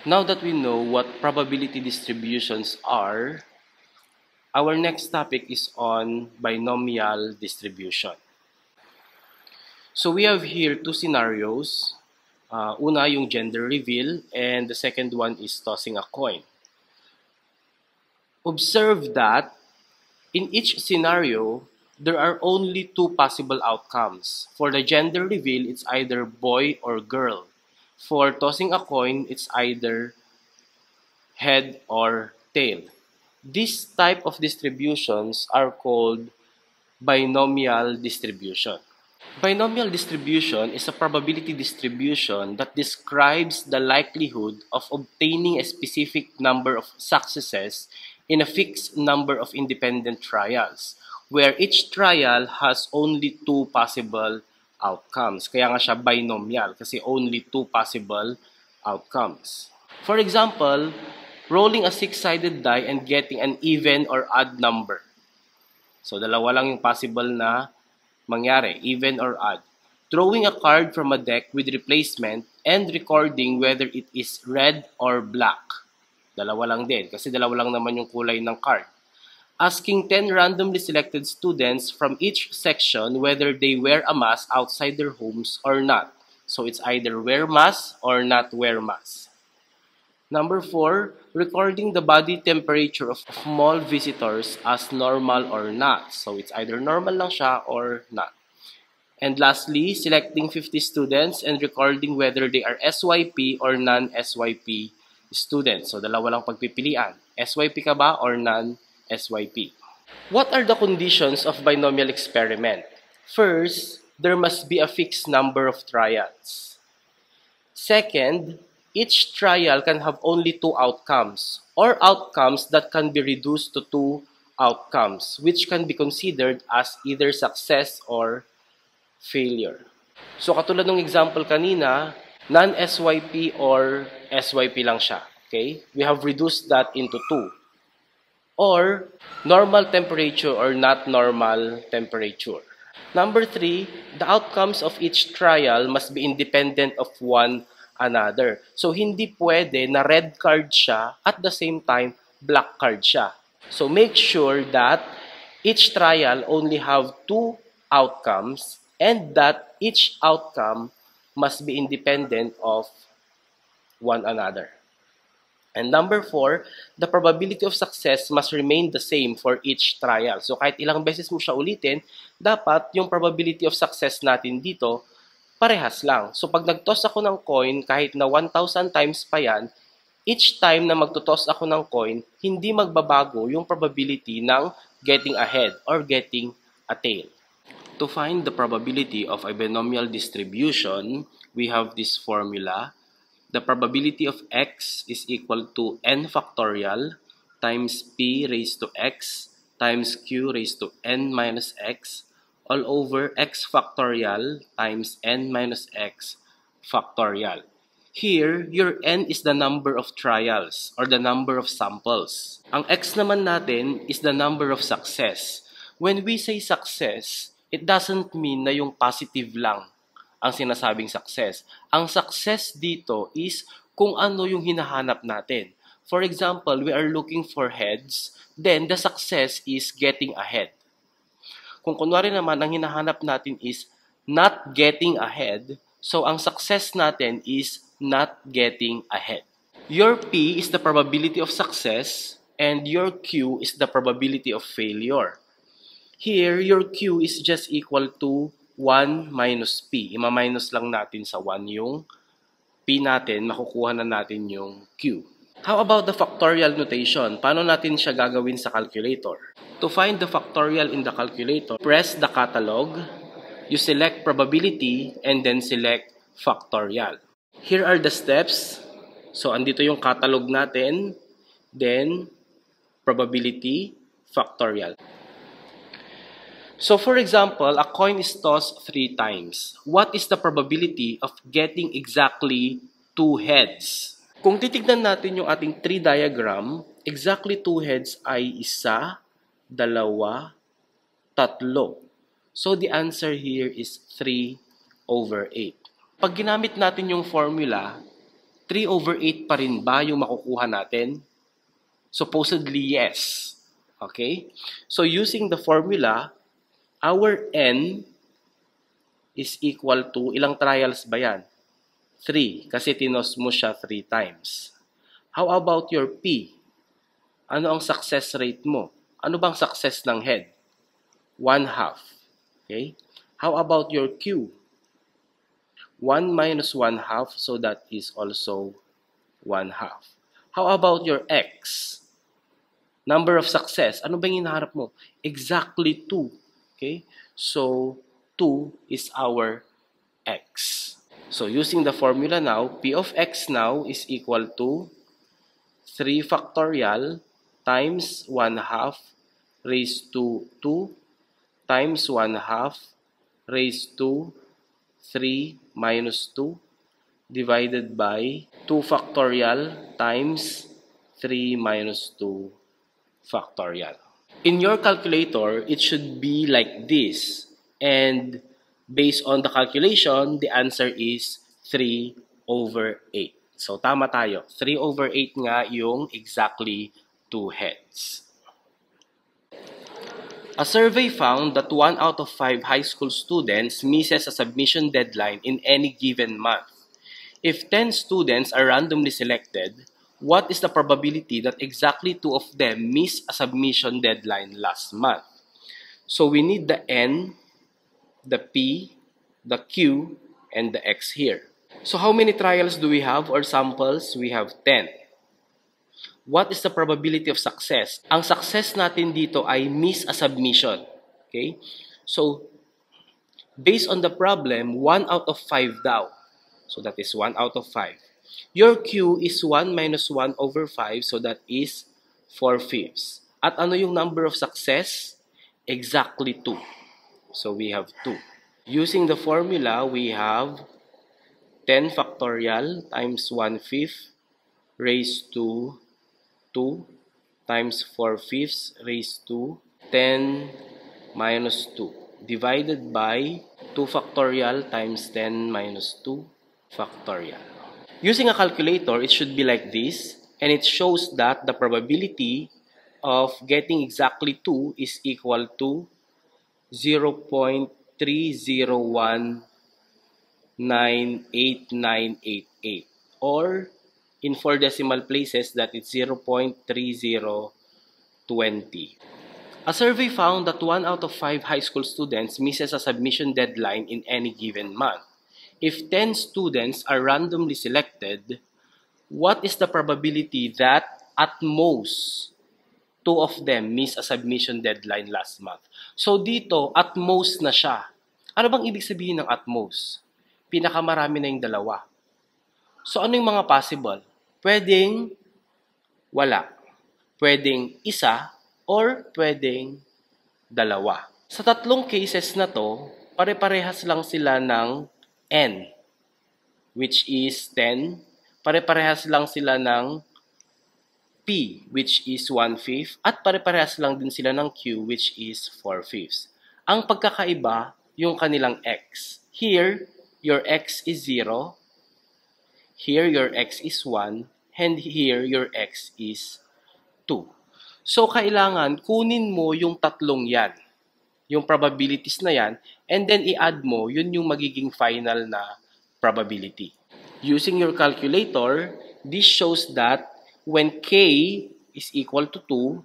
Now that we know what probability distributions are, our next topic is on binomial distribution. So we have here two scenarios. Una, yung gender reveal, and the second one is tossing a coin. Observe that in each scenario, there are only two possible outcomes. For the gender reveal, it's either boy or girl. For tossing a coin, it's either head or tail. This type of distributions are called binomial distribution. Binomial distribution is a probability distribution that describes the likelihood of obtaining a specific number of successes in a fixed number of independent trials, where each trial has only two possible outcomes. Kaya nga siya binomial kasi only two possible outcomes. For example, rolling a six-sided die and getting an even or odd number. So dalawa lang yung possible na mangyari, even or odd. Drawing a card from a deck with replacement and recording whether it is red or black. Dalawa lang din, kasi dalawa lang naman yung kulay ng card. Asking 10 randomly selected students from each section whether they wear a mask outside their homes or not. So it's either wear mask or not wear mask. Number 4, recording the body temperature of mall visitors as normal or not. So it's either normal lang siya or not. And lastly, selecting 50 students and recording whether they are SYP or non-SYP students. So dalawa lang pagpipilian. SYP ka ba or non-SYP? What are the conditions of binomial experiment? First, there must be a fixed number of trials. Second, each trial can have only two outcomes, or outcomes that can be reduced to two outcomes, which can be considered as either success or failure. So katulad ng example kanina, non-SYP or SYP lang siya. Okay? We have reduced that into two. Or normal temperature or not normal temperature. Number 3, the outcomes of each trial must be independent of one another. So, hindi pwede na red card siya at the same time black card siya. So, make sure that each trial only have two outcomes and that each outcome must be independent of one another. And number 4, the probability of success must remain the same for each trial. So, kahit ilang beses mo siya ulitin, dapat yung probability of success natin dito parehas lang. So, pag nag-toss ako ng coin, kahit na 1,000 times pa yan, each time na magto-toss ako ng coin, hindi magbabago yung probability ng getting a head or getting a tail. To find the probability of a binomial distribution, we have this formula. The probability of x is equal to n factorial times p raised to x times q raised to n minus x all over x factorial times n minus x factorial. Here, your n is the number of trials or the number of samples. Ang x naman natin is the number of success. When we say success, it doesn't mean na yung positive lang ang sinasabing success. Ang success dito is kung ano yung hinahanap natin. For example, we are looking for heads, then the success is getting ahead. Kung kunwari naman, ang hinahanap natin is not getting ahead, so ang success natin is not getting ahead. Your P is the probability of success, and your Q is the probability of failure. Here, your Q is just equal to 1 minus P. Ima-minus lang natin sa 1 yung P natin, makukuha na natin yung Q. How about the factorial notation? Paano natin siya gagawin sa calculator? To find the factorial in the calculator, press the catalog, you select probability, and then select factorial. Here are the steps. So, andito yung catalog natin, then probability, factorial. So, for example, a coin is tossed 3 times. What is the probability of getting exactly 2 heads? Kung titignan natin yung ating tree diagram, exactly 2 heads ay 1, 2, 3. So, the answer here is 3/8. Pag ginamit natin yung formula, 3 over 8 pa rin ba yung makukuha natin? Supposedly, yes. Okay? So, using the formula, our N is equal to, ilang trials ba yan? 3, kasi tinos mo siya 3 times. How about your P? Ano ang success rate mo? Ano bang success ng head? 1/2. Okay? How about your Q? 1 minus 1/2, so that is also 1/2. How about your X? Number of success. Ano ba yung hinaharap mo? Exactly 2. Okay? So, 2 is our X. So, using the formula now, P of X now is equal to 3 factorial times 1/2 raised to 2 times 1/2 raised to 3 minus 2 divided by 2 factorial times 3 minus 2 factorial. In your calculator, it should be like this. And based on the calculation, the answer is 3 over 8. So, tama tayo. 3 over 8 nga yung exactly 2 heads. A survey found that 1 out of 5 high school students misses a submission deadline in any given month. If 10 students are randomly selected, what is the probability that exactly 2 of them miss a submission deadline last month? So we need the N, the P, the Q, and the X here. So how many trials do we have or samples? We have 10. What is the probability of success? Ang success natin dito ay miss a submission. Okay? So, based on the problem, 1 out of 5 daw. So that is 1 out of 5. Your Q is 1 minus 1 over 5, so that is 4/5. At ano yung number of success? Exactly 2. So we have 2. Using the formula, we have 10 factorial times 1/5 raised to 2 times 4/5 raised to 10 minus 2 divided by 2 factorial times 10 minus 2 factorial. Using a calculator, it should be like this, and it shows that the probability of getting exactly 2 is equal to 0.3019898, or in 4 decimal places, that is 0.3020. A survey found that 1 out of 5 high school students misses a submission deadline in any given month. If 10 students are randomly selected, what is the probability that at most 2 of them miss a submission deadline last month? So dito, at most na siya. Ano bang ibig sabihin ng at most? Pinakamarami na yung dalawa. So ano yung mga possible? Pwedeng wala. Pwedeng isa, or pwedeng dalawa. Sa tatlong cases na to, pare-parehas lang sila ng N, which is 10. Pare-parehas lang sila ng P, which is 1/5. At pare-parehas lang din sila ng Q, which is 4/5. Ang pagkakaiba, yung kanilang X. Here, your X is 0. Here, your X is 1. And here, your X is 2. So, kailangan kunin mo yung tatlong yan, yung probabilities na yan, and then i-add mo, yun yung magiging final na probability. Using your calculator, this shows that when K is equal to 2,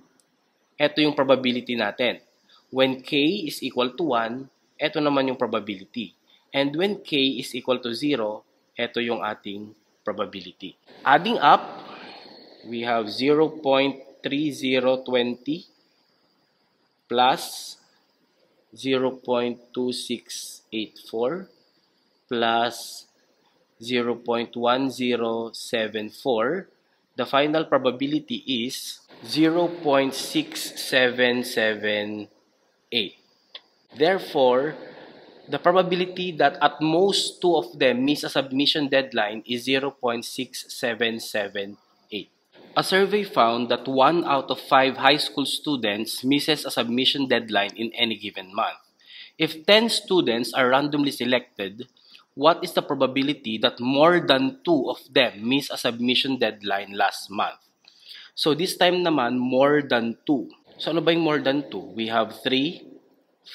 ito yung probability natin. When K is equal to 1, ito naman yung probability. And when K is equal to 0, ito yung ating probability. Adding up, we have 0.3020 plus 0.2684 plus 0.1074. The final probability is 0.6778. Therefore, the probability that at most 2 of them miss a submission deadline is 0.6778. A survey found that 1 out of 5 high school students misses a submission deadline in any given month. If 10 students are randomly selected, what is the probability that more than 2 of them miss a submission deadline last month? So this time naman, more than 2. So ano ba yung more than 2? We have 3,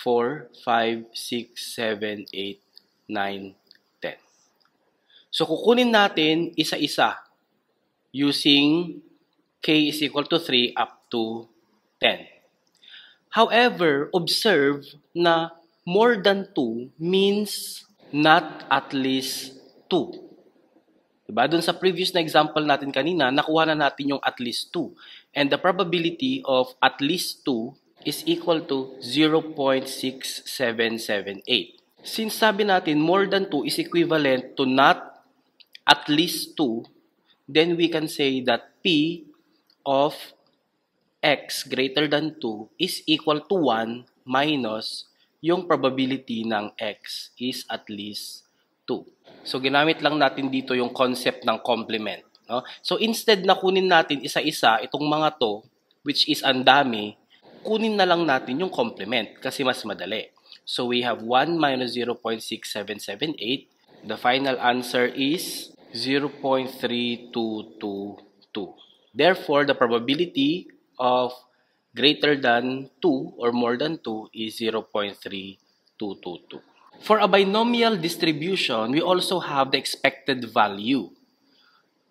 4, 5, 6, 7, 8, 9, 10. So kukunin natin isa-isa using k is equal to 3 up to 10. However, observe na more than 2 means not at least 2. Diba? Doon sa previous na example natin kanina, nakuha na natin yung at least 2. And the probability of at least 2 is equal to 0.6778. Since sabi natin more than 2 is equivalent to not at least 2, then we can say that P of x greater than 2 is equal to 1 minus yung probability ng x is at least 2. So, ginamit lang natin dito yung concept ng complement. No? So, instead na kunin natin isa-isa itong mga to, which is ang dami, kunin na lang natin yung complement kasi mas madali. So, we have 1 minus 0.6778. The final answer is 0.3222. Therefore, the probability of greater than 2 or more than 2 is 0.3222. For a binomial distribution, we also have the expected value.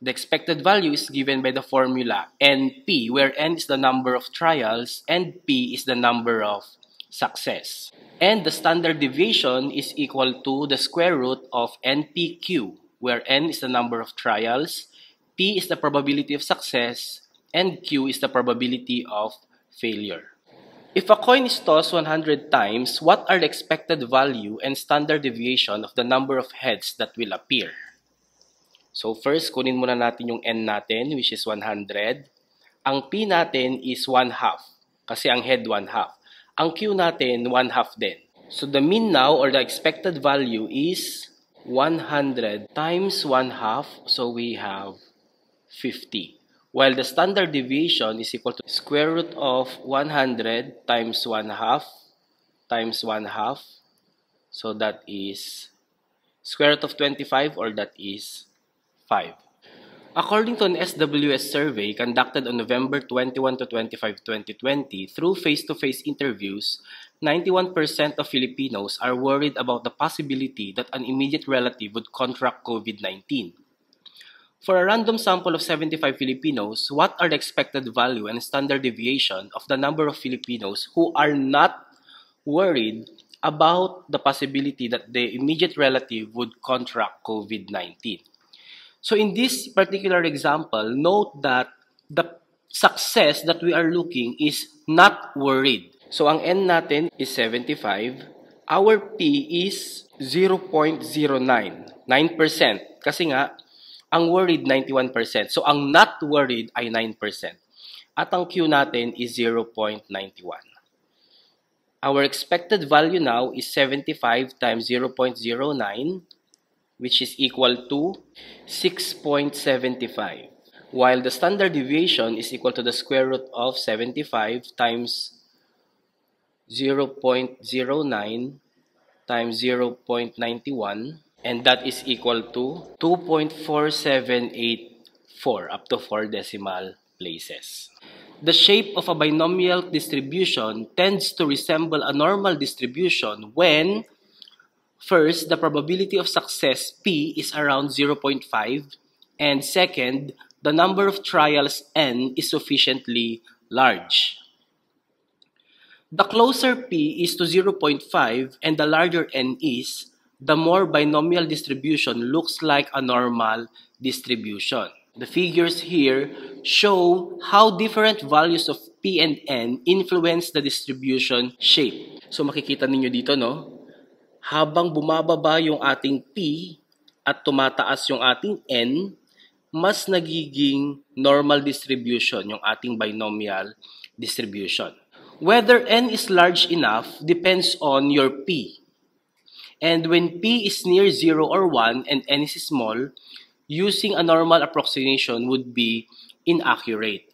The expected value is given by the formula NP, where N is the number of trials and P is the number of success. And the standard deviation is equal to the square root of NPQ, where N is the number of trials, P is the probability of success, and Q is the probability of failure. If a coin is tossed 100 times, what are the expected value and standard deviation of the number of heads that will appear? So first, kunin muna natin yung N natin, which is 100. Ang P natin is 1/2, kasi ang head 1/2. Ang Q natin, 1/2 din. So the mean now, or the expected value is 100 times 1/2, so we have 50. While the standard deviation is equal to square root of 100 times 1/2 times 1/2. So that is square root of 25, or that is 5. According to an SWS survey conducted on November 21 to 25, 2020, through face-to-face interviews, 91% of Filipinos are worried about the possibility that an immediate relative would contract COVID-19. For a random sample of 75 Filipinos, what are the expected value and standard deviation of the number of Filipinos who are not worried about the possibility that the immediate relative would contract COVID-19? So in this particular example, note that the success that we are looking is not worried. So ang N natin is 75. Our P is 0.09, 9%. Kasi nga, ang worried 91%. So ang not worried ay 9%. At ang Q natin is 0.91. Our expected value now is 75 times 0.09, which is equal to 6.75. While the standard deviation is equal to the square root of 75 times 0.09 times 0.91, and that is equal to 2.4784 up to 4 decimal places. The shape of a binomial distribution tends to resemble a normal distribution when, first, the probability of success P is around 0.5, and second, the number of trials N is sufficiently large. The closer P is to 0.5 and the larger N is, the more binomial distribution looks like a normal distribution. The figures here show how different values of P and N influence the distribution shape. So makikita ninyo dito, no? Habang bumababa yung ating P at tumataas yung ating N, mas nagiging normal distribution yung ating binomial distribution. Whether N is large enough depends on your P. And when P is near 0 or 1 and N is small, using a normal approximation would be inaccurate.